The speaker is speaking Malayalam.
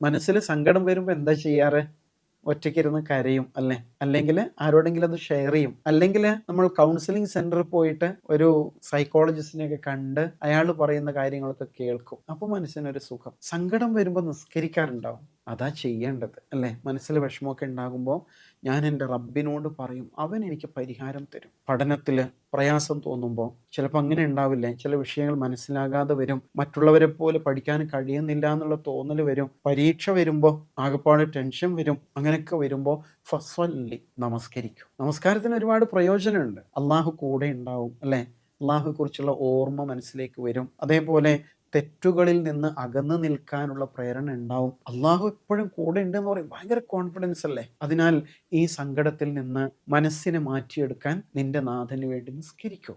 മനസ്സിൽ സങ്കടം വരുമ്പോൾ എന്താ ചെയ്യാറ്? ഒറ്റയ്ക്കിരുന്ന് കരയും അല്ലേ? അല്ലെങ്കിൽ ആരോടെങ്കിലും അത് ഷെയർ ചെയ്യും. അല്ലെങ്കിൽ നമ്മൾ കൗൺസിലിംഗ് സെന്ററിൽ പോയിട്ട് ഒരു സൈക്കോളജിസ്റ്റിനെയൊക്കെ കണ്ട് അയാൾ പറയുന്ന കാര്യങ്ങളൊക്കെ കേൾക്കും. അപ്പോൾ മനസ്സിനൊരു സുഖം. സങ്കടം വരുമ്പോൾ നിസ്കരിക്കാറുണ്ടാവും. അതാ ചെയ്യേണ്ടത് അല്ലേ? മനസ്സിൽ വിഷമമൊക്കെ ഉണ്ടാകുമ്പോൾ ഞാൻ എൻ്റെ റബ്ബിനോട് പറയും, അവൻ എനിക്ക് പരിഹാരം തരും. പഠനത്തിൽ പ്രയാസം തോന്നുമ്പോൾ ചിലപ്പോൾ അങ്ങനെ ഉണ്ടാവില്ലേ, ചില വിഷയങ്ങൾ മനസ്സിലാകാതെ വരും, മറ്റുള്ളവരെ പോലെ പഠിക്കാൻ കഴിയുന്നില്ല എന്നുള്ള തോന്നൽ വരും, പരീക്ഷ വരുമ്പോൾ ആകെപ്പാടെ ടെൻഷൻ വരും. അങ്ങനെയൊക്കെ വരുമ്പോൾ ഫസ്വല്ലി, നമസ്കരിക്കും. നമസ്കാരത്തിന് ഒരുപാട് പ്രയോജനമുണ്ട്. അള്ളാഹു കൂടെ ഉണ്ടാവും അല്ലേ? അള്ളാഹുവെക്കുറിച്ചുള്ള ഓർമ്മ മനസ്സിലേക്ക് വരും. അതേപോലെ തെറ്റുകളിൽ നിന്ന് അകന്നു നിൽക്കാനുള്ള പ്രേരണ ഉണ്ടാവും. അള്ളാഹു എപ്പോഴും കൂടെ ഉണ്ടെന്ന് പറയും, ഭയങ്കര കോൺഫിഡൻസ് അല്ലേ? അതിനാൽ ഈ സങ്കടത്തിൽ നിന്ന് മനസ്സിനെ മാറ്റിയെടുക്കാൻ നിന്റെ നാഥന് വേണ്ടി നിസ്കരിക്കൂ.